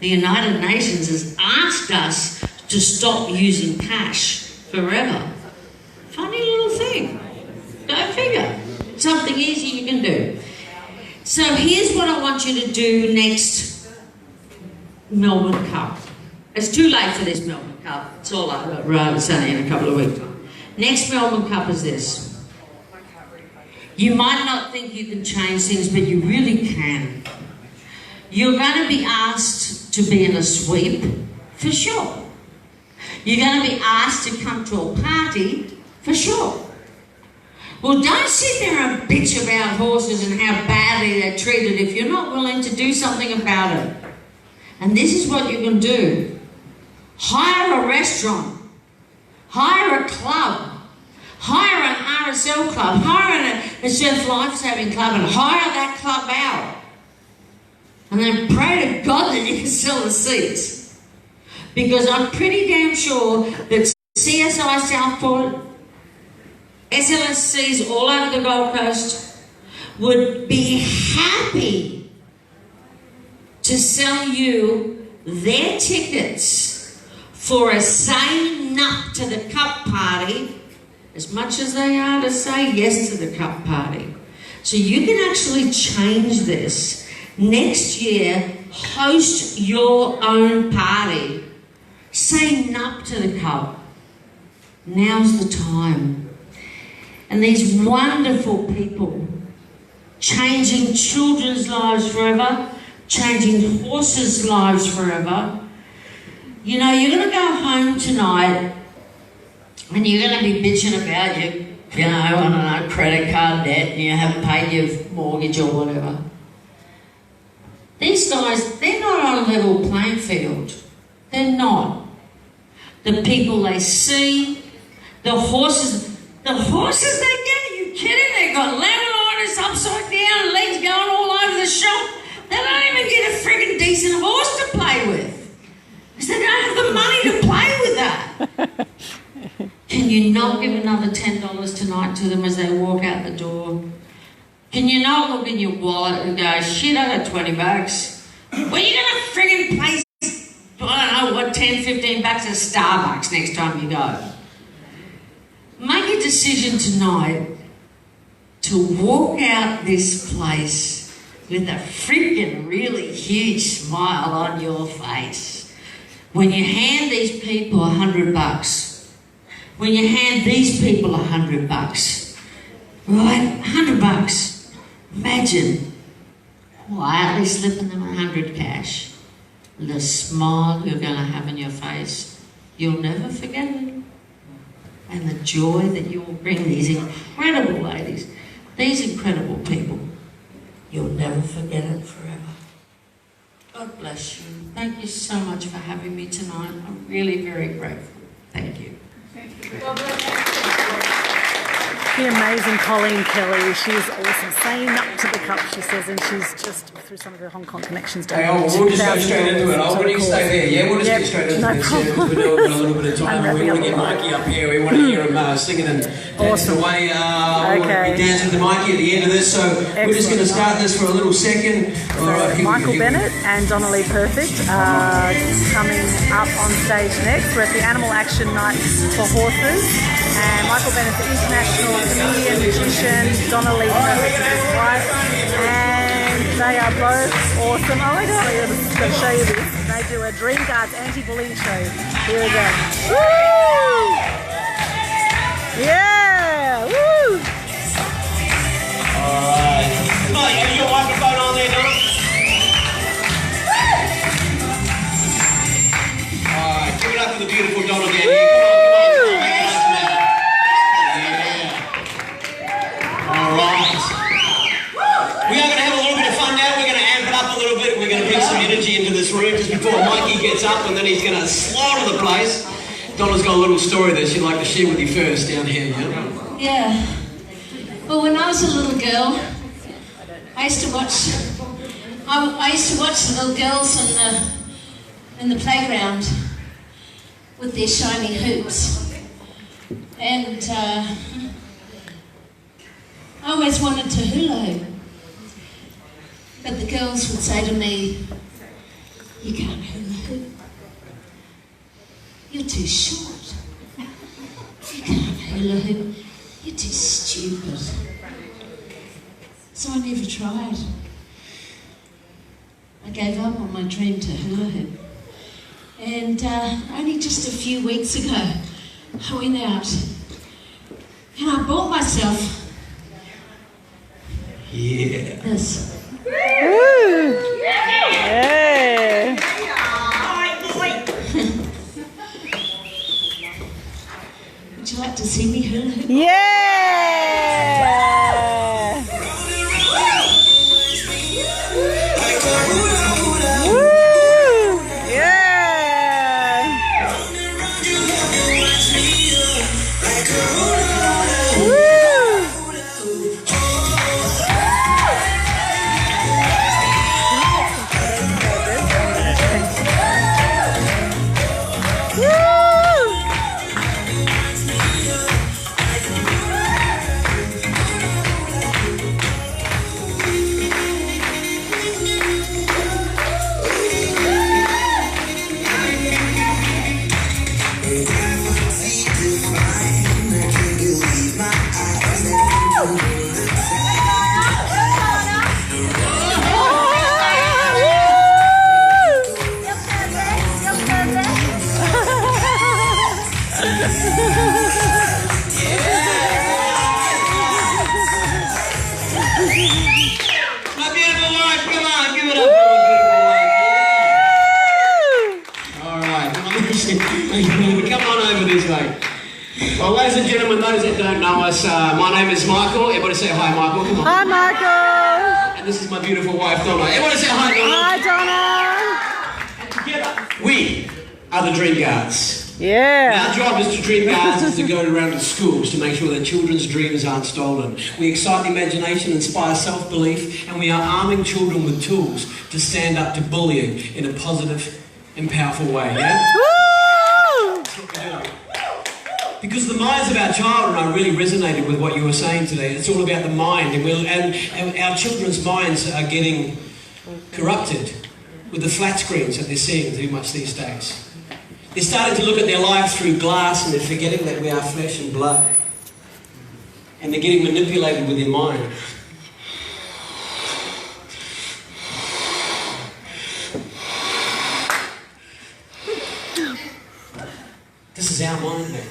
The United Nations has asked us to stop using cash forever. Funny little thing. Go figure. Something easy you can do. So here's what I want you to do next Melbourne Cup. It's too late for this Melbourne Cup. It's all over. Right, it's only in a couple of weeks. Next Melbourne Cup is this. You might not think you can change things, but you really can. You're going to be asked to be in a sweep, for sure. You're going to be asked to come to a party, for sure. Well, don't sit there and bitch about horses and how badly they're treated if you're not willing to do something about it. And this is what you can do. Hire a restaurant. Hire a club. Hire an RSL club. Hire a surf lifesaving club and hire that club out. And then pray to God that you can sell the seats. Because I'm pretty damn sure that CSI Southport, SLSCs all over the Gold Coast would be happy to sell you their tickets for a saying up to the cup party as much as they are to say yes to the cup party. So you can actually change this. Next year, host your own party. Say up to the cup. Now's the time. And these wonderful people changing children's lives forever, changing horses' lives forever. You know, you're going to go home tonight and you're going to be bitching about your, I don't know, credit card debt and you haven't paid your mortgage or whatever. These guys, they're not on a level playing field. They're not. The people they see, the horses they get, are you kidding? They've got lemon liners upside down, legs going all over the shop. They don't even get a friggin' decent horse to play with. Because they don't have the money to play with that. Can you not give another $10 tonight to them as they walk out the door? Can you not look in your wallet and go, shit, I got $20. Well, you're going to friggin' pay, I don't know, what, 10, 15 bucks at Starbucks next time you go. Make a decision tonight to walk out this place with a freaking really huge smile on your face. When you hand these people $100, when you hand these people $100, right, $100, imagine quietly slipping them 100 cash. The smile you're going to have in your face, you'll never forget it. And the joy that you will bring these incredible ladies, these incredible people, you'll never forget it forever. God bless you. Thank you so much for having me tonight. I'm really very grateful. Thank you. Thank you. The amazing Colleen Kelly. She's awesome. Saying up to the cup, she says, and she's just through some of her Hong Kong connections. Hey, we'll just go straight into it. When you stay there, yeah, we'll just get straight into this. Yeah, we've got a little bit of time. We want to get Mikey up here. We want to hear him singing and dancing away. We'll be dancing to Mikey at the end of this. So we're just going to start this for a little second. Michael Bennett and Donnelly Perfect are coming up on stage next. We're at the Animal Action Night for Horses. And Michael Bennett's the international comedian, magician, Donnelly Perfect is his wife. And they are both awesome. Oh my God, I'm just going to show you this. They do a Dreamguards anti-bullying show. Here we go. Woo! Yeah! Woo! Alright. Come on, have you got a microphone on there, Donna? Alright, give it up for the beautiful Donna down here. We are going to have a little bit of fun now. We're going to amp it up a little bit. We're going to bring some energy into this room just before Mikey gets up, and then he's going to slaughter the place. Donna's got a little story that she'd like to share with you first down here. Yeah. Well, when I was a little girl, I used to watch the little girls in the playground with their shiny hoops, and I always wanted to hula hoop, but the girls would say to me, You can't hula hoop. You're too short. You can't hula hoop. You're too stupid. So I never tried. I gave up on my dream to hula hoop. And only just a few weeks ago, I went out and I bought myself this. Woo! Yeah. Would you like to see me hula hoop? Yeah! Woo! Yeah! My beautiful wife, come on, give it up for my beautiful wife. Yeah. All right, come on over this way. Well, ladies and gentlemen, those that don't know us, my name is Michael. Everybody say hi, Michael. Come on. Hi, Michael. And this is my beautiful wife, Donna. Everybody say hi, Donna. Hi, Donna. And together, we are the Dreamguards. Yeah. Our job as the Dreamguards is to go around to schools to make sure that children's dreams aren't stolen. We excite the imagination, inspire self-belief, and we are arming children with tools to stand up to bullying in a positive and powerful way. Yeah? Woo! That's what we're doing. Because the minds of our children, I really resonated with what you were saying today. It's all about the mind, and our children's minds are getting corrupted with the flat screens that they're seeing too much these days. They're starting to look at their lives through glass and they're forgetting that we are flesh and blood. And they're getting manipulated with their mind. This is our mind, man.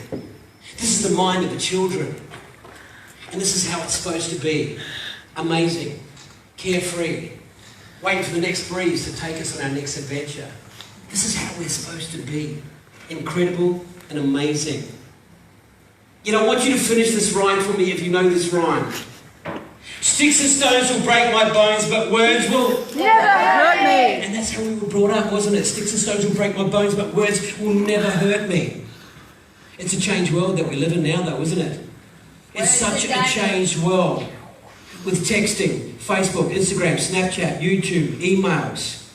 This is the mind of the children. And this is how it's supposed to be. Amazing. Carefree. Waiting for the next breeze to take us on our next adventure. This is how we're supposed to be. Incredible and amazing. You know, I want you to finish this rhyme for me if you know this rhyme. Sticks and stones will break my bones, but words will never hurt me. And that's how we were brought up, wasn't it? Sticks and stones will break my bones, but words will never hurt me. It's a changed world that we live in now, though, isn't it? It's such a changed world. With texting, Facebook, Instagram, Snapchat, YouTube, emails.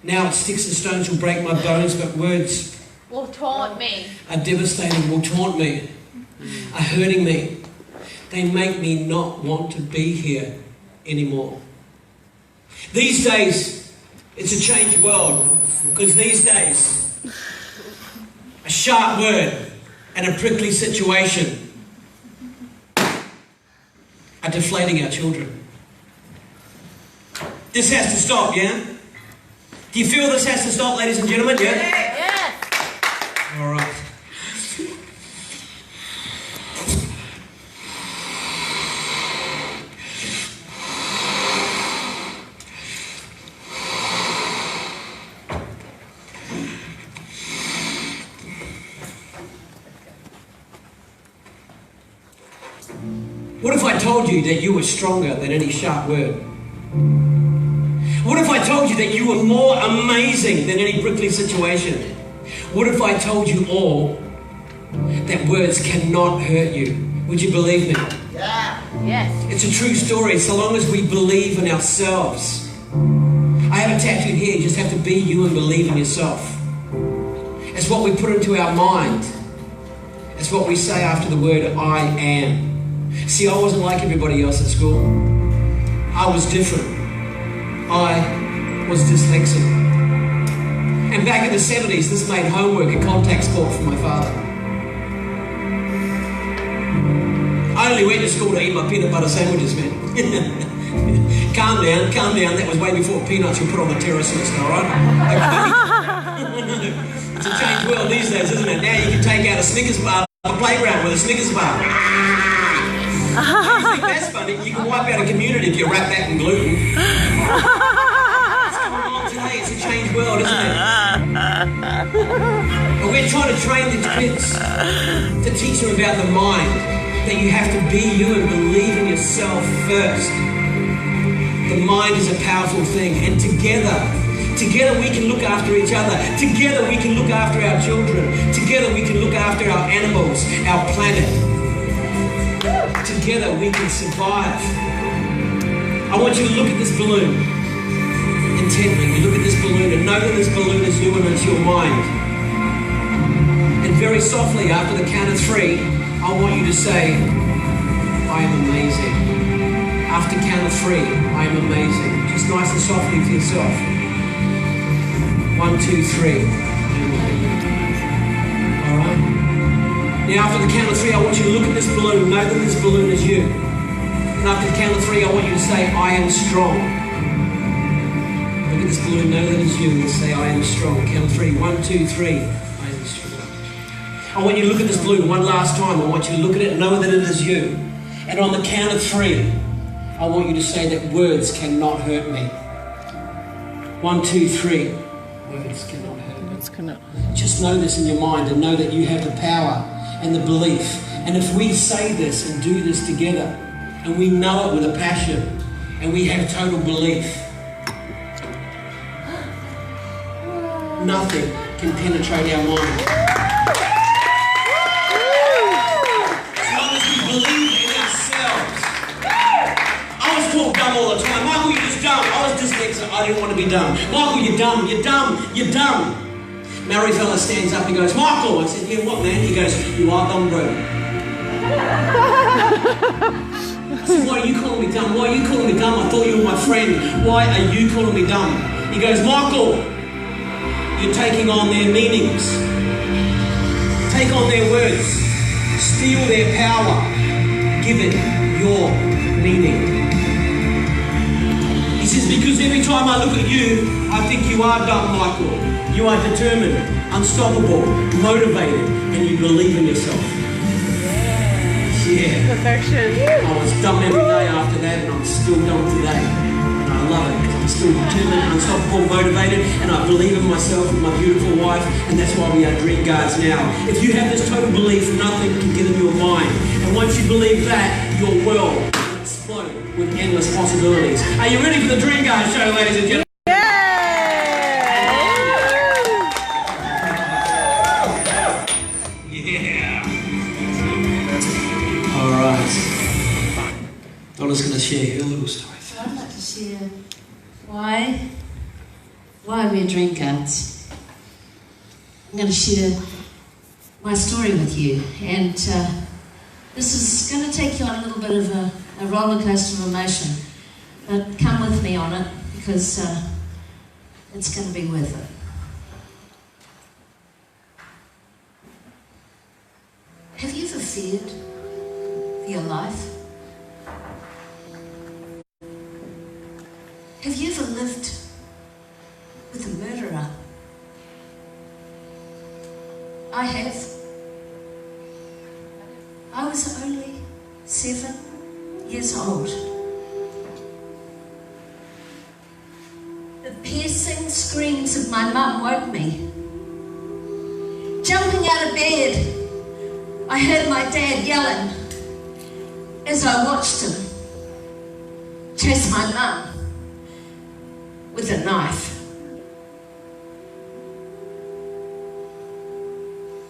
Now it's sticks and stones will break my bones, but words will taunt me. Are devastating, will taunt me, are hurting me. They make me not want to be here anymore. These days, it's a changed world, because these days, a sharp word and a prickly situation are deflating our children. This has to stop, yeah? Do you feel this has to stop, ladies and gentlemen? Yeah? Yes. All right. What if I told you that you were stronger than any sharp word? What if I told you that you were more amazing than any prickly situation? What if I told you all that words cannot hurt you? Would you believe me? Yeah. Yes. It's a true story, so long as we believe in ourselves. I have it tattooed here, you just have to be you and believe in yourself. It's what we put into our mind. It's what we say after the word I am. See, I wasn't like everybody else at school. I was different. I was dyslexic. back in the 70s, this made homework a contact sport for my father. I only went to school to eat my peanut butter sandwiches, man. Calm down. That was way before peanuts were put on the terrace list, alright? Okay. It's a changed world these days, isn't it? Now you can take out a Snickers bar, a playground with a Snickers bar. You think that's funny? You can wipe out a community if you wrap that in gluten. What's going on today? It's a changed world, isn't it? But we're trying to train the kids to teach them about the mind, that you have to be you and believe in yourself first. The mind is a powerful thing, and together we can look after each other. Together we can look after our children. Together we can look after our animals, our planet. Together we can survive. I want you to look at this balloon intently. You look at this balloon and know that this balloon is you and it's your mind. And very softly, after the count of 3, I want you to say, I am amazing. After count of 3, I am amazing. Just nice and softly to yourself. 1, 2, 3. Alright? Now after the count of 3, I want you to look at this balloon. Know that this balloon is you. And after the count of 3, I want you to say, I am strong. Look at this balloon, know that it's you, and say, I am strong. Count of 3. 1, 2, 3. I am strong. I want you to look at this balloon one last time. I want you to look at it and know that it is you. And on the count of 3, I want you to say that words cannot hurt me. 1, 2, 3. Words cannot hurt me. Words cannot. Just know this in your mind and know that you have the power and the belief. And if we say this and do this together, and we know it with a passion, and we have total belief, nothing can penetrate our mind. As long as we believe in ourselves. I was called dumb all the time. Michael, you're just dumb. I was dyslexic. I didn't want to be dumb. Michael, you're dumb. You're dumb. You're dumb. Mary fella stands up and goes, Michael. I said, yeah, what, man? He goes, you are dumb, bro. I said, why are you calling me dumb? Why are you calling me dumb? I thought you were my friend. Why are you calling me dumb? He goes, Michael, you're taking on their meanings. Take on their words. Steal their power. Give it your meaning. He says, because every time I look at you, I think you are dumb, Michael. You are determined, unstoppable, motivated, and you believe in yourself. Yeah. Perfection. I was dumb every day after that, and I'm still dumb today. And I love it because I'm still determined, unstoppable, motivated, and I believe in myself and my beautiful wife, and that's why we are Dreamguards now. If you have this total belief, nothing can get in your mind. And once you believe that, your world will explode with endless possibilities. Are you ready for the Dreamguards show, ladies and gentlemen? Donna's going to share her little story. I'd like to share why we're Dreamguards. I'm going to share my story with you, and this is going to take you on a little bit of a roller coaster of emotion, but come with me on it because it's going to be worth it. Have you ever feared for your life? Have you ever lived with a murderer? I have. I was only 7 years old. The piercing screams of my mum woke me. Jumping out of bed, I heard my dad yelling as I watched him chase my mum with a knife.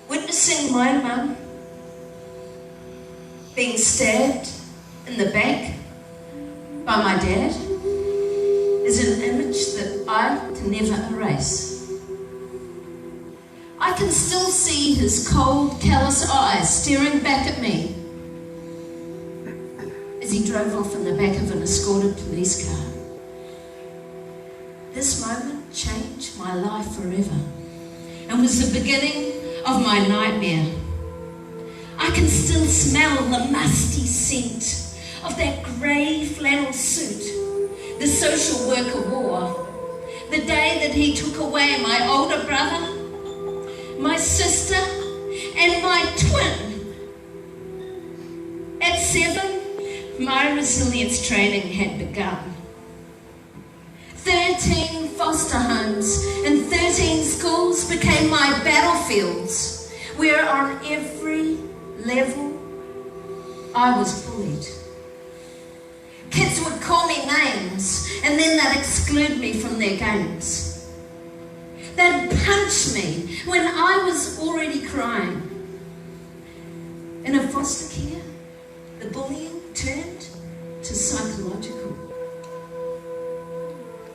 Witnessing my mum being stabbed in the back by my dad is an image that I can never erase. I can still see his cold, callous eyes staring back at me as he drove off in the back of an escorted police car. This moment changed my life forever. and was the beginning of my nightmare. I can still smell the musty scent of that grey flannel suit the social worker wore the day that he took away my older brother, my sister, and my twin. At 7, my resilience training had begun. 13 foster homes and 13 schools became my battlefields, where on every level I was bullied. Kids would call me names and then they'd exclude me from their games. They'd punch me when I was already crying. In a foster care, the bullying turned to psychological.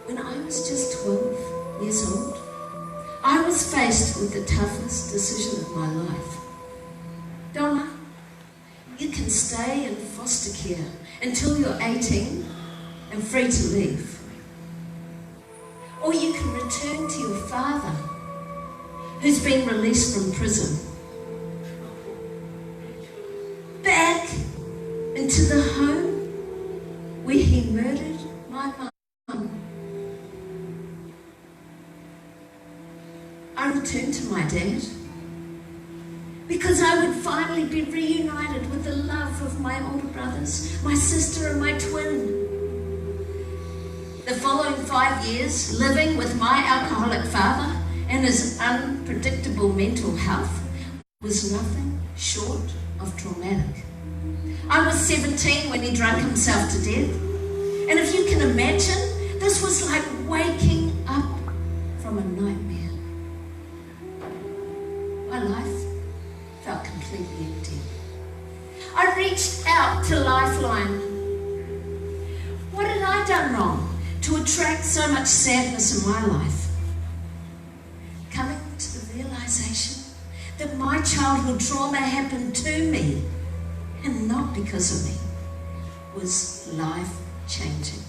When I was just 12 years old, I was faced with the toughest decision of my life. Donna, you can stay in foster care until you're 18 and free to leave. Or you can return to your father, who's been released from prison. Back into the home where he murdered my mum. I returned to my dad because I would finally be reunited with the love of my older brothers, my sister and my twin. The following 5 years, living with my alcoholic father and his unpredictable mental health, was nothing short of traumatic. I was 17 when he drank himself to death, and if you can imagine, this was like waking up from a nightmare. My life felt completely empty. I reached out to Lifeline. What had I done wrong to attract so much sadness in my life? Coming to the realization that my childhood trauma happened to me and not because of me was life-changing.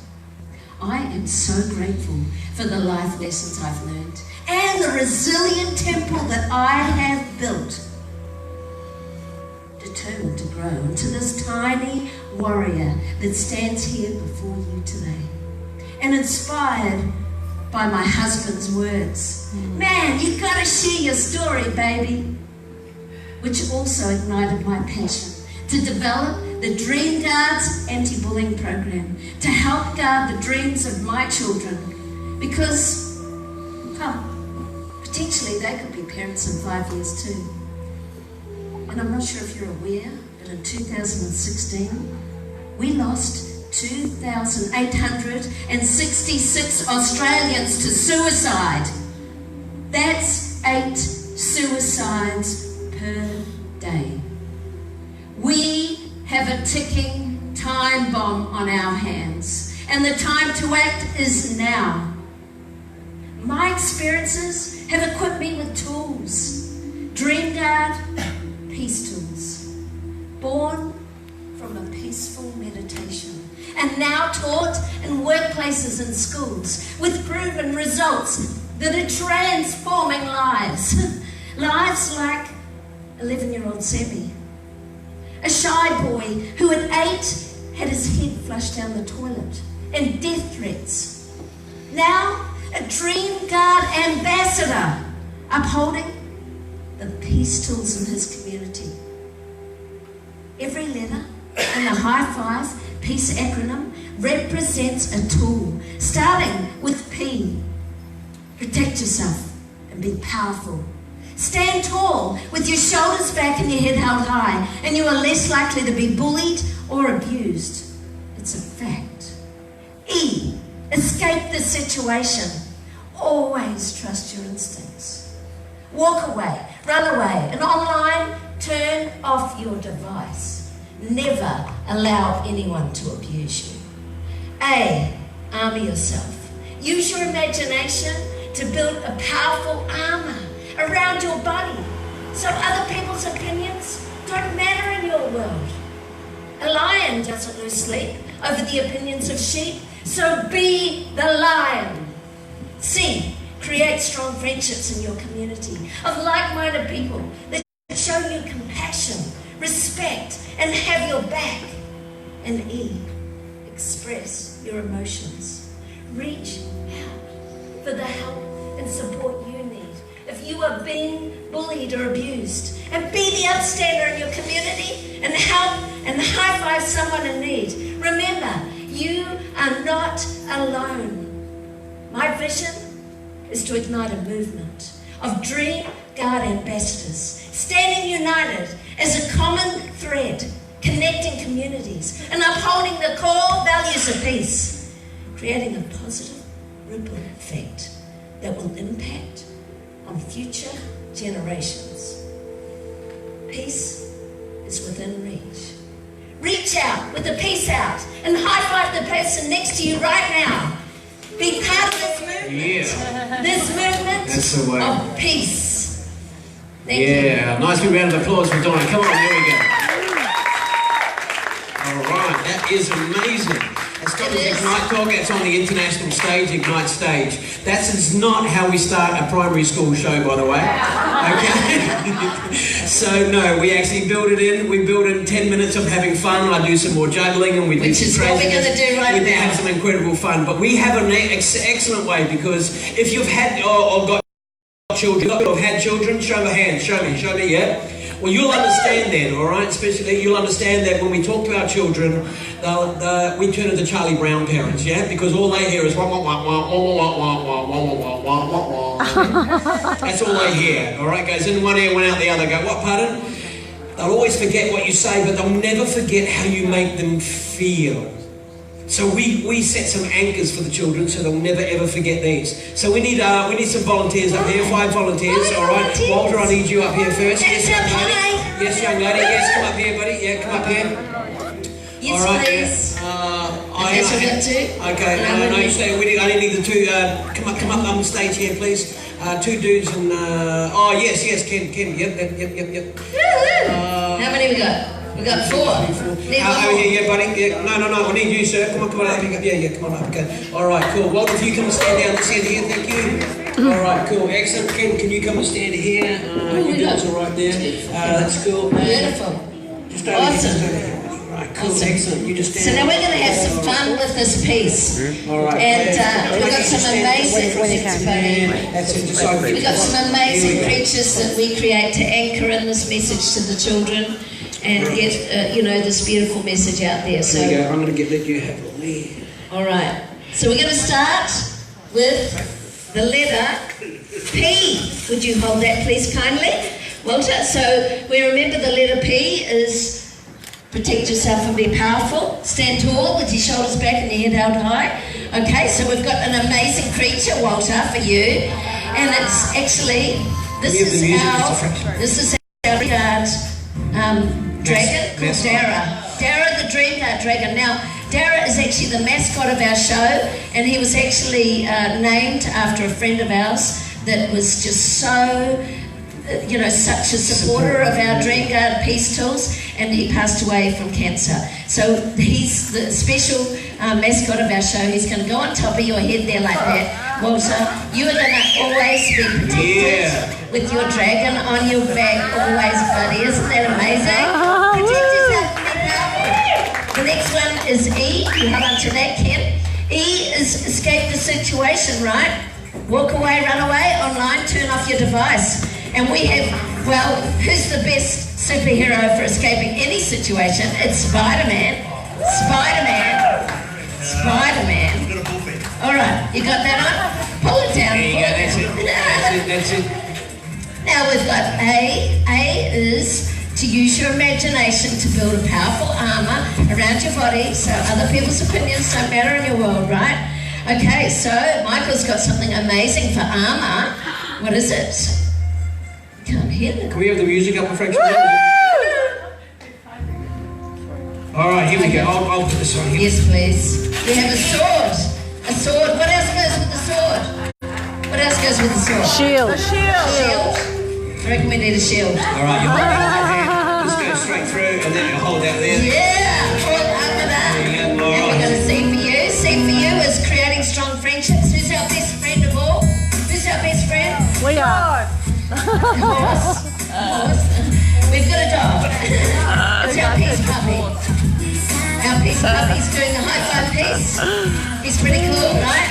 I am so grateful for the life lessons I've learned and the resilient temple that I have built, determined to grow into this tiny warrior that stands here before you today, and inspired by my husband's words. Man, you've got to share your story, baby. Which also ignited my passion to develop the Dreamguards anti-bullying program to help guard the dreams of my children, because, well, potentially they could be parents in 5 years too. And I'm not sure if you're aware, but in 2016, we lost 2,866 Australians to suicide. That's 8 suicides per day. We have a ticking time bomb on our hands, and the time to act is now. My experiences have equipped me with tools. Dreamguard peace tools, born from a peaceful meditation, and now taught in workplaces and schools with proven results that are transforming lives. Lives like 11-year-old Sammy, a shy boy who at 8 had his head flushed down the toilet, and death threats. Now a Dreamguard ambassador, upholding the peace tools in his community. Every letter in the High Five peace acronym represents a tool, starting with P. Protect yourself and be powerful. Stand tall with your shoulders back and your head held high, and you are less likely to be bullied or abused. It's a fact. E. Escape the situation. Always trust your instincts. Walk away, run away, and online, turn off your device. Never allow anyone to abuse you. A. Armor yourself. Use your imagination to build a powerful armor around your body, so other people's opinions don't matter in your world. A lion doesn't lose sleep over the opinions of sheep, so be the lion. C. Create strong friendships in your community of like-minded people that show you compassion, respect, and have your back. And E, express your emotions. Reach out for the help and support you need. If you are being bullied or abused, and be the upstander in your community and help and high-five someone in need. Remember, you are not alone. My vision is to ignite a movement of Dream Guard ambassadors, standing united as a common thread, connecting communities and upholding the core values of peace, creating a positive ripple effect that will impact on future generations. Peace is within reach. Reach out with the peace out and high-five the person next to you right now. Be part of this movement. Yeah. This movement That's the way. of peace. Thank Yeah, nice big round of applause for Donna. Come on, here we go. All right, that is amazing. That's got the Ignite Talk. It's on the international stage, Ignite stage. That is not how we start a primary school show, by the way. Okay? So no, we actually build it in. We build in 10 minutes of having fun. I do some more juggling, and we do some what we're going to do right now. We have some incredible fun. But we have an excellent way, because if you've had or got children, or had children, show me a hand. Show me, yeah. Well, you'll understand then, all right? Especially, you'll understand that when we talk to our children, we turn into Charlie Brown parents, yeah? Because all they hear is wah, wah, wah, wah, wah, wah, wah, wah, wah, wah, wah, wah, wah. That's all they hear, all right? Goes in one ear, one out the other. Go, what, pardon? They'll always forget what you say, but they'll never forget how you make them feel. So we set some anchors for the children, so they'll never ever forget these. So we need some volunteers up here, 5 volunteers, all right? Walter, I need you up here first. Yes, young lady. Yes, young lady. Yes, come up here, buddy. Yeah, come up here. Yes, all right, please. Yeah. Okay. No, you stay. I need the 2. Come up on stage here, please. 2 dudes and yes, Ken. Yep. How many we got? We got 4. Need one over more. here, yeah, buddy. Yeah. No. I need you, sir. Come on. Yeah. Come on up. Okay. All right, cool. Well, if you come and stand down and stand here, thank you. All right, cool. Excellent. Ken, can you come and stand here? You guys are right there. That's cool. Beautiful. Just over Awesome. here. All right, cool. Awesome. Excellent. You just stand. So now we're going to have some fun with this piece. All right. And we've got some amazing That's it. Just over. We've got some amazing creatures that we create to anchor in this message to the children and get this beautiful message out there. So There you go. I'm going to let you have the lead. all right. So we're going to start with the letter P. Would you hold that, please, kindly, Walter? So we remember the letter P is protect yourself and be powerful. Stand tall with your shoulders back and your head held high. Okay, so we've got an amazing creature, Walter, for you, and it's actually this is our dragon called Dara. Dara the Dreamguard dragon. Now, Dara is actually the mascot of our show, and he was actually named after a friend of ours that was just so, such a supporter of our Dreamguard peace tools, and he passed away from cancer. So he's the special mascot of our show. He's going to go on top of your head there like that. Walter, you are going to always be protected with your dragon on your back, always, buddy. Isn't that amazing? Protect yourself and be powerful. The next one is E. You hold on to that, Ken. E is escape the situation, right? Walk away, run away, online, turn off your device. And we have, who's the best superhero for escaping any situation? It's Spider-Man. All right, you got that on? Pull it down. That's it. Now we've got A. A is to use your imagination to build a powerful armor around your body so other people's opinions don't matter in your world, right? Okay, so Michael's got something amazing for armor. What is it? Can't hear it. Can we have the music up a fraction? All right, here we go. I'll put this on here. Yes, please. We have a sword. A sword. What else goes with the sword? What else goes with the sword? Shield. Shield. I reckon we need a shield. All right, you hold out your hand. Just go straight through, and then you hold out there. Yeah, full armor. There you go. All And we're right. going to see for you. See for you is creating strong friendships. Who's our best friend of all? Who's our We've got a dog. It's our peace puppy. Our peace puppy's doing the high five piece. He's pretty cool, right?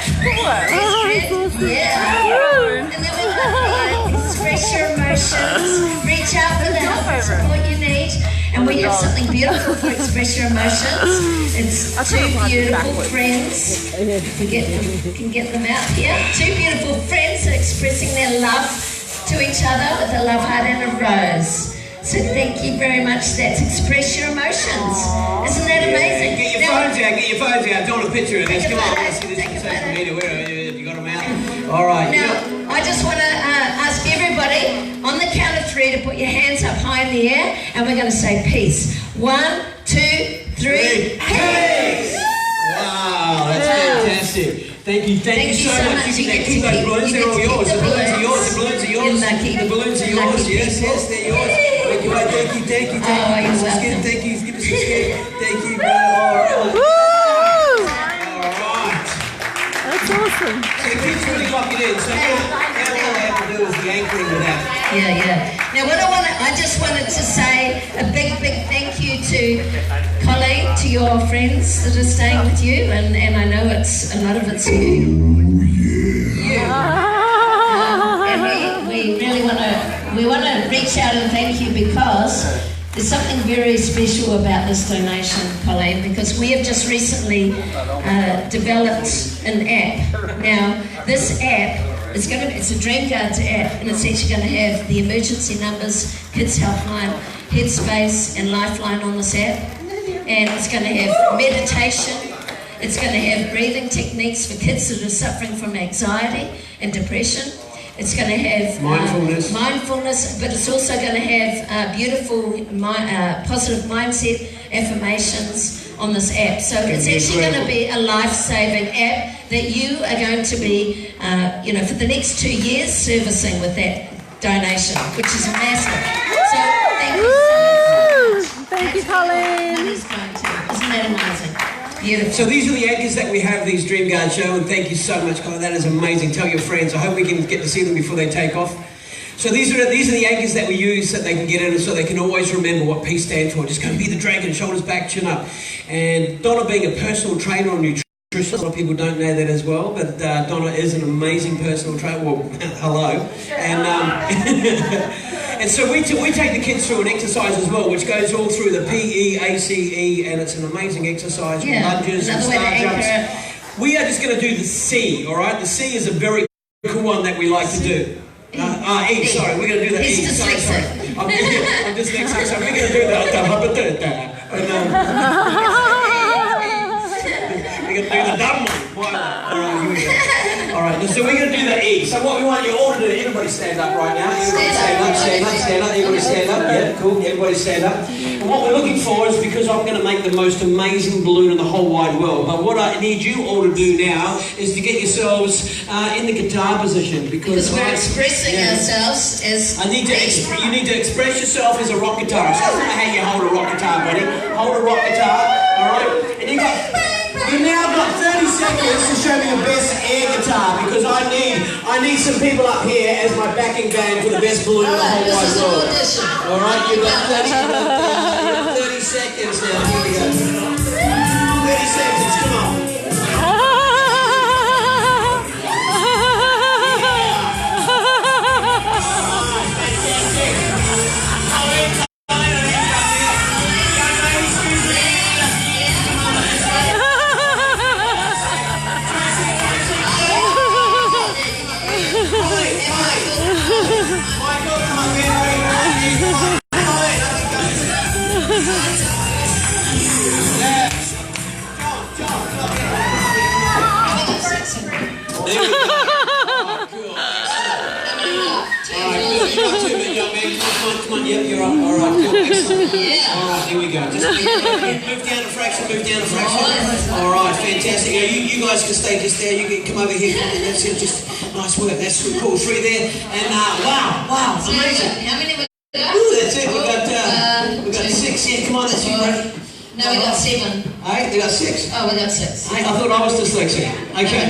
Yeah. And then we've got express your emotions, reach out for the help and support you need. And we have something beautiful for express your emotions. It's two beautiful friends. We can get them out here. Two beautiful friends are expressing their love to each other with a love heart and a rose. So thank you very much. That's express your emotions. Isn't that amazing? Get your phones out. Get your phones out. Don't want a picture of this. Come on. Let's see this on social media. Where are you? You got them out? All right. Now, I just want to ask everybody on the count of 3 to put your hands up high in the air, and we're going to say peace. 1, 2, 3. Peace! Wow, that's fantastic. Thank you so much. You can keep those balloons. They're all yours. The balloons are yours. The balloons are yours. The balloons are yours. Yes, they're yours. Thank you. Thank you. Thank you. Give us some skin. Thank you. All right. That's awesome. So the kids really lock it in. So now all they have to do is the anchoring with that. Yeah. Now I just wanted to say a big thank you to Colleen, to your friends that are staying with you, and I know it's a lot of it's you. And we really want to reach out and thank you because there's something very special about this donation, Colleen, because we have just recently developed an app. Now, this app it's a Dreamguards app, and it's actually going to have the emergency numbers, Kids Helpline, Headspace, and Lifeline on this app. And it's going to have meditation. It's going to have breathing techniques for kids that are suffering from anxiety and depression. It's going to have mindfulness, but it's also going to have beautiful positive mindset affirmations on this app. So it's actually going to be a life-saving app that you are going to be, for the next 2 years servicing with that donation, which is massive. So thank you so much. Thank you, Colleen. Isn't that amazing? Beautiful. So these are the anchors that we have these Dreamguards show, and thank you so much, Colin. That is amazing. Tell your friends. I hope we can get to see them before they take off. So these are the anchors that we use so they can get in, so they can always remember what peace stands for. Just going to be the dragon, shoulders back, chin up. And Donna being a personal trainer on nutrition, a lot of people don't know that as well, but Donna is an amazing personal trainer. Well, hello. And so we take the kids through an exercise as well, which goes all through the PE, ACE, and it's an amazing exercise with lunges and star jumps. We are just going to do the C, all right? The C is a very cool one that we like to do. E, sorry, we're going to do the E. Sorry. I'm dyslexic, so we're going to do that. We're going to do the dumb one. All right, so we're going to do the E. So what we want you all to do, everybody stand up right now. Everybody stand up. Everybody stand up. Yeah, cool. Everybody stand up. And what we're looking for is, because I'm going to make the most amazing balloon in the whole wide world, but what I need you all to do now is to get yourselves in the guitar position, because we're expressing ourselves as you need to express yourself as a rock guitarist. That's not how you hold a rock guitar, buddy. Hold a rock guitar, all right? And you've now got 30 seconds to show me the best air guitar, because I need some people up here as my backing band for the best balloon in the whole wide world. All right, you've got 30 seconds now. Here we go. 30 seconds, come on. Come on, yep, you're up. All right, cool, excellent. All right, here we go. Just move down a fraction, All right, fantastic. You guys can stay just there. You can come over here. That's it, just nice work. That's cool. 3 there. And wow, amazing. How many we got? Ooh, that's it. We got 6. Yeah, come on, that's you, buddy. No, we got 7. Hey, they got 6. Oh, we got 6. Hey, I thought I was dyslexic. Okay.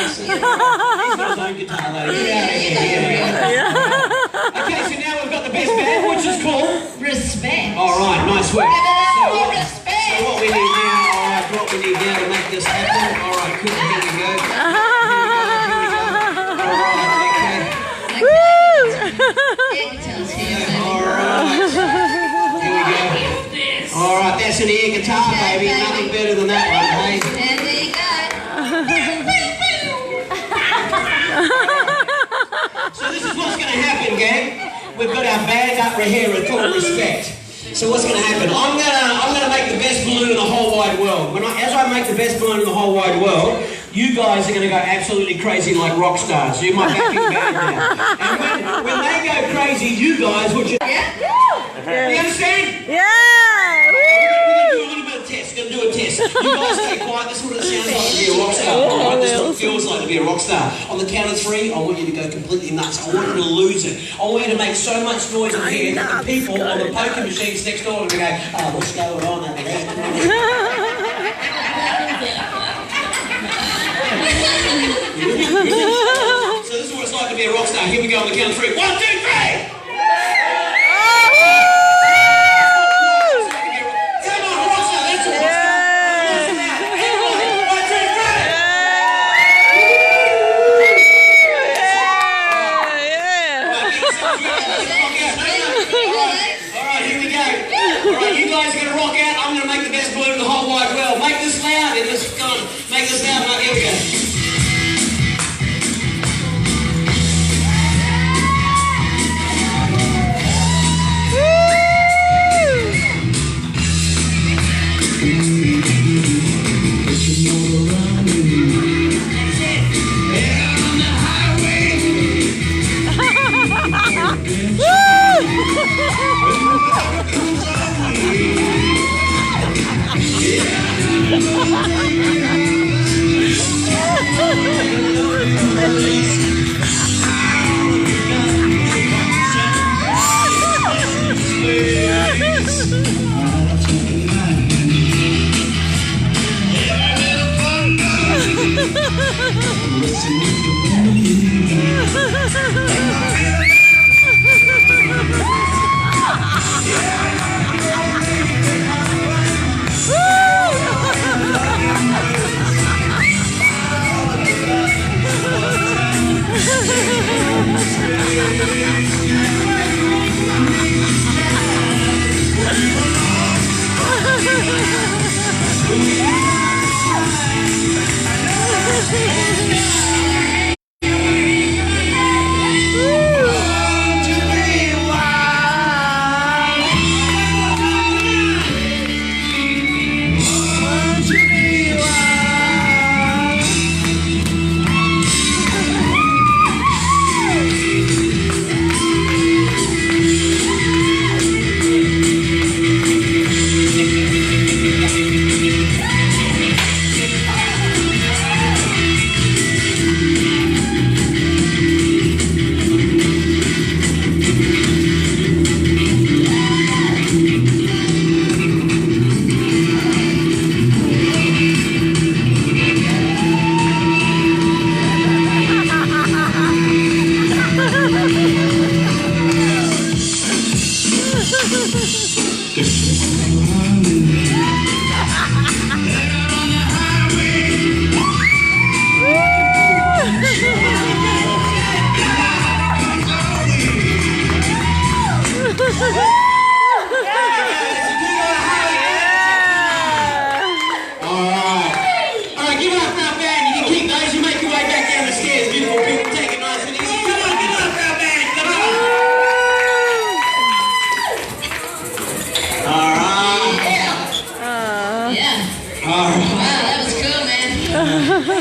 He's got his own guitar later. Get out of here. Okay, so now we've got the best band, which is called Respect. All right, nice work. Respect. So what we need now, all right, what we need now to make this happen. All right, cool. Here we go. All right, okay. All right. Here we go. All right, that's an air guitar, baby. Nothing better than that one, hey? And there you go. So this is what's going to happen, gang. We've got our band up right here at full respect. So what's going to happen? I'm gonna make the best balloon in the whole wide world. As I make the best balloon in the whole wide world, you guys are going to go absolutely crazy like rock stars. You're my backing band now. And when they go crazy, you guys will just... Yeah. You understand? Yeah. We're going to do a test. You guys stay quiet. This is what it sounds like to be a rock star. Alright, this is what it feels like to be a rock star. On the count of 3, I want you to go completely nuts. I want you to lose it. I want you to make so much noise in here that the people on the poker machines next door are going to go, oh, what's going on over there? So this is what it's like to be a rock star. Here we go on the count of 3. 1, 2, 3! Make this loud, mate. Here we go.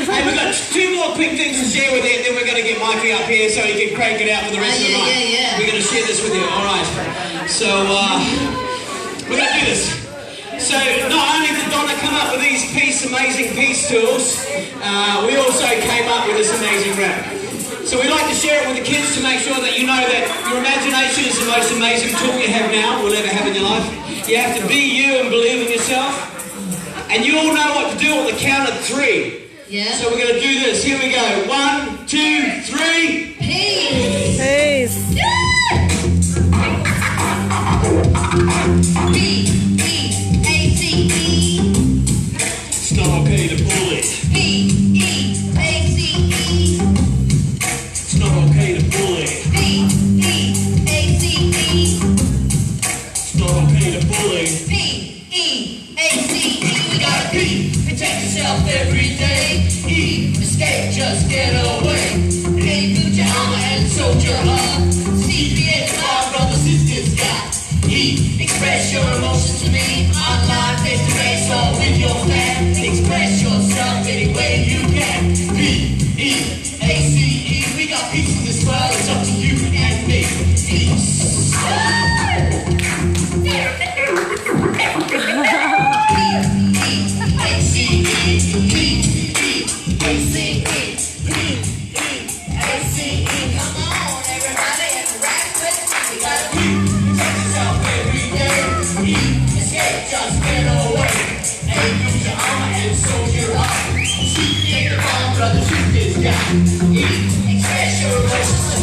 Hey, we've got 2 more quick things to share with you, and then we're going to get Mikey up here so he can crank it out for the rest of the night. We're going to share this with you. All right. So, we're going to do this. So, not only did Donna come up with these amazing peace tools, we also came up with this amazing rap. So we like to share it with the kids to make sure that you know that your imagination is the most amazing tool you have now, will ever have in your life. You have to be you and believe in yourself. And you all know what to do on the count of 3. Yeah. So we're going to do this. Here we go. 1, 2, 3. Peace. Peace. P-E-A-C-E. It's not okay to bully. P-E-A-C-E. It's not okay to bully. P-E-A-C-E. It's not okay to bully. P-E-A-C-E. We gotta P, protect yourself every day. E, escape, just get away. A, boot your armor and soldier up. C, create our brothers, sisters got. E, express your emotions to me. Online, face to face, or with your fan. Express yourself any way you can. P-E-A-C-E. We got peace in this world, it's up to you and me. Peace.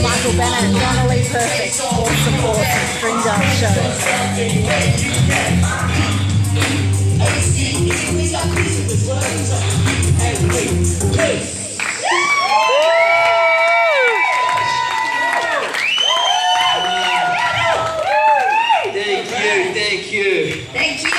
Michael Bennett, Donnelly Perfect, awesome, Dreamguards show. Thank you.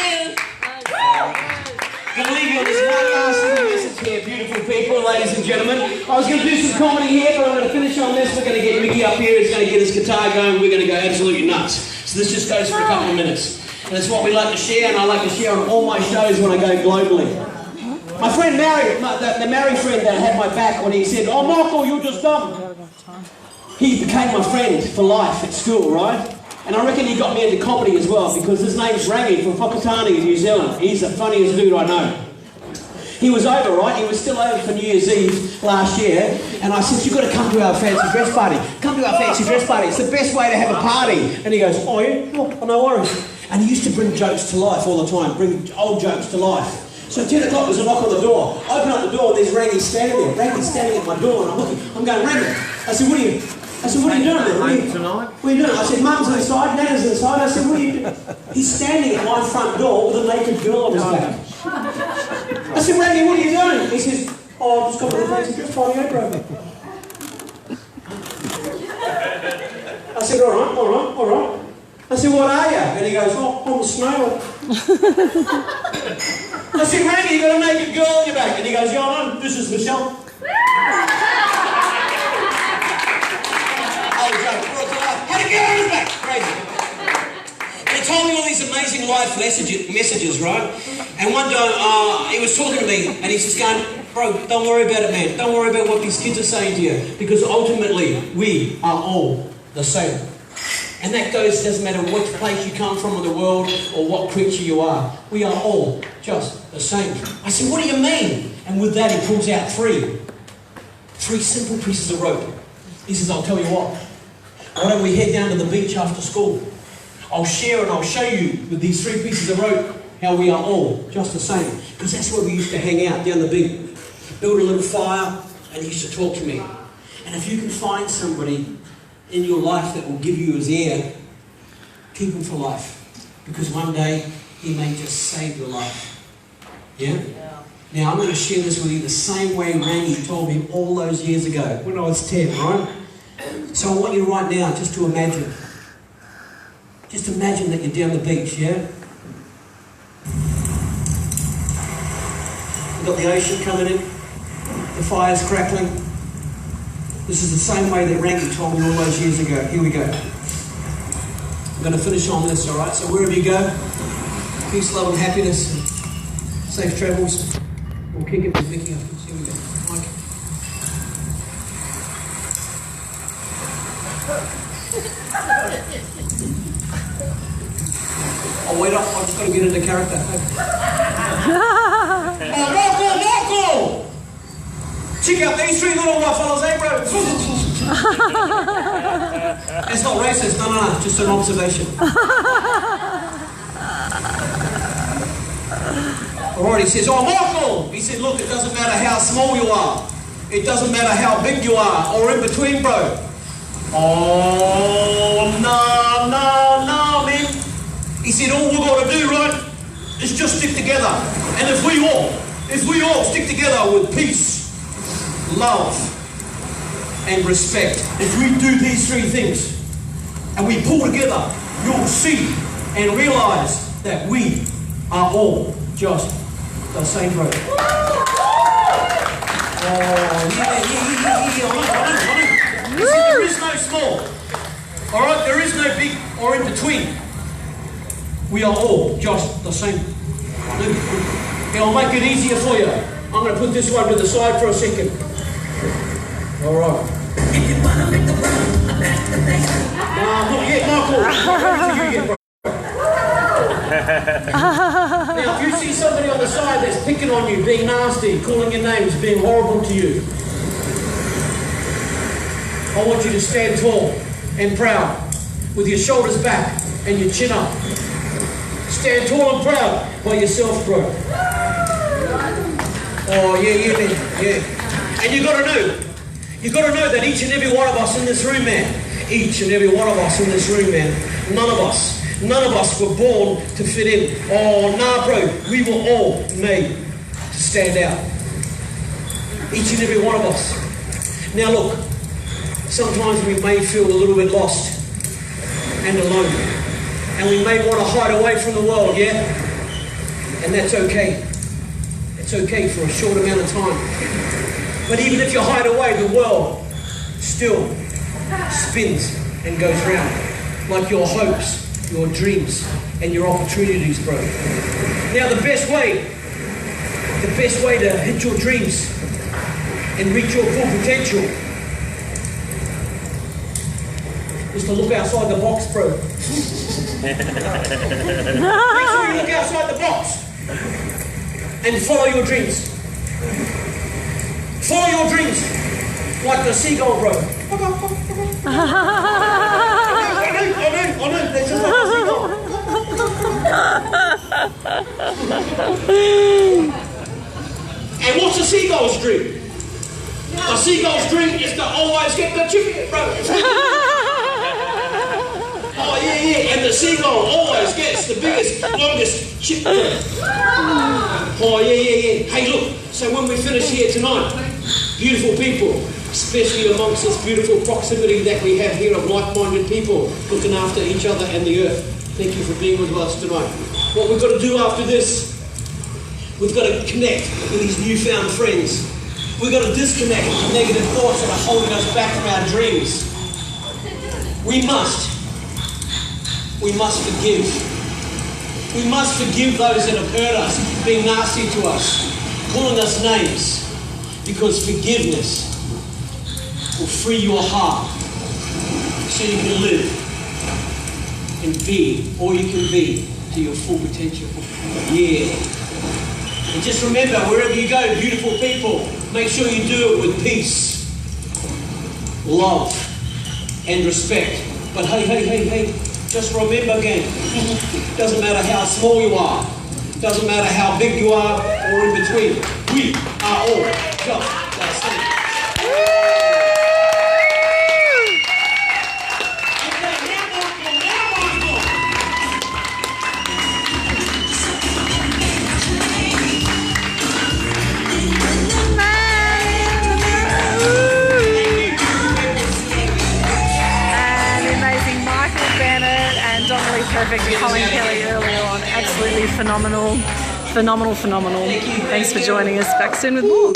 Believe you on this one last little message here, beautiful people, ladies and gentlemen. I was going to do some comedy here, but I'm going to finish on this. We're going to get Mickey up here. He's going to get his guitar going. We're going to go absolutely nuts. So this just goes for a couple of minutes. And it's what we like to share, and I like to share on all my shows when I go globally. My friend Mary, the Mary friend that had my back when he said, "Oh, Michael, you're just dumb." He became my friend for life at school, right? And I reckon he got me into comedy as well, because his name's Rangi from Whakatane in New Zealand. He's the funniest dude I know. He was over, right? He was still over for New Year's Eve last year, and I said, "You've got to come to our fancy dress party. Come to our fancy dress party. It's the best way to have a party." And he goes, "Oh yeah? Oh, no worries." And he used to bring jokes to life all the time, bring old jokes to life. So 10 o'clock, there's a knock on the door. I open up the door, and there's Rangi standing there. Rangi's standing at my door, and I'm looking. I'm going, "Rangi." I said, "What are you?" I said, "What are you doing there? What are you doing?" I said, "Mum's inside, Nana's inside." I said, "What are you doing?" He's standing at my front door with a naked girl on his back. I said, "Rangi, what are you doing?" He says, "Oh, I've just got to the fancy dress party, bro." I said, all right. I said, "What are you?" And he goes, "Oh, I'm a snail." I said, "Rangi, you got a naked girl on your back." And he goes, "Yeah, I know, this is Michelle." Had a girl on his back, crazy. And he told me all these amazing life messages, right? And one day he was talking to me, and he's just going, "Bro, don't worry about it, man. Don't worry about what these kids are saying to you, because ultimately we are all the same." And that goes, doesn't matter which place you come from in the world or what creature you are. We are all just the same. I said, "What do you mean?" And with that, he pulls out three simple pieces of rope. He says, "I'll tell you what. Why don't we head down to the beach after school? I'll share and I'll show you with these 3 pieces of rope how we are all just the same." Because that's where we used to hang out, down the beach. Build a little fire, and he used to talk to me. And if you can find somebody in your life that will give you his ear, keep him for life. Because one day, he may just save your life. Yeah? Now, I'm going to share this with you the same way Rangi told me all those years ago, when I was 10, right? So I want you right now just to imagine. Just imagine that you're down the beach, yeah? You've got the ocean coming in. The fire's crackling. This is the same way that Rangi told me all those years ago. Here we go. I'm going to finish on this, all right? So wherever you go, peace, love and happiness, and safe travels. We'll kick it with Mickey. Here we go. Mike. Oh, wait up. I've just got to get into character. Marco! Check out these 3 little fellas, eh, bro? It's not racist. No. Just an observation. All right, he says, oh, Michael! He said, look, it doesn't matter how small you are. It doesn't matter how big you are or in between, bro. Oh, no, man. He said, all we've got to do, right, is just stick together. And if we all stick together with peace, love, and respect, if we do these three things, and we pull together, you'll see and realise that we are all just the same, bro. Oh, yeah. You see, there is no small. All right, there is no big or in between. We are all just the same. Yeah, I'll make it easier for you. I'm going to put this one to the side for a second. All right. Not yet, Michael. Now, if you see somebody on the side that's picking on you, being nasty, calling your names, being horrible to you, I want you to stand tall and proud with your shoulders back and your chin up. Stand tall and proud by yourself, bro. Oh, yeah. And you got to know that each and every one of us in this room, man, each and every one of us in this room, man, none of us were born to fit in. Oh, nah, bro, we were all made to stand out. Each and every one of us. Now look, sometimes we may feel a little bit lost and alone. And we may want to hide away from the world, yeah? And that's okay. It's okay for a short amount of time. But even if you hide away, the world still spins and goes round. Like your hopes, your dreams, and your opportunities, bro. Now the best way to hit your dreams and reach your full potential is to look outside the box, bro. Make sure you look outside the box and follow your dreams. Follow your dreams like the seagull, bro. I know, they're just like a seagull. And what's a seagull's dream? A seagull's dream is to always get the chicken, bro. Oh, yeah, and the seagull always gets the biggest, longest chip. Oh, yeah. Hey, look, so when we finish here tonight, beautiful people, especially amongst this beautiful proximity that we have here of like-minded people looking after each other and the earth, thank you for being with us tonight. What we've got to do after this, we've got to connect with these newfound friends. We've got to disconnect with the negative thoughts that are holding us back from our dreams. We must forgive. We must forgive those that have hurt us, being nasty to us, calling us names, because forgiveness will free your heart so you can live and be all you can be to your full potential. Yeah. And just remember, wherever you go, beautiful people, make sure you do it with peace, love, and respect. But hey, just remember again, doesn't matter how small you are, doesn't matter how big you are or in between, we are all just the same. Perfect. Colleen Kelly earlier on. Absolutely phenomenal. Thanks for joining us. Back soon with more.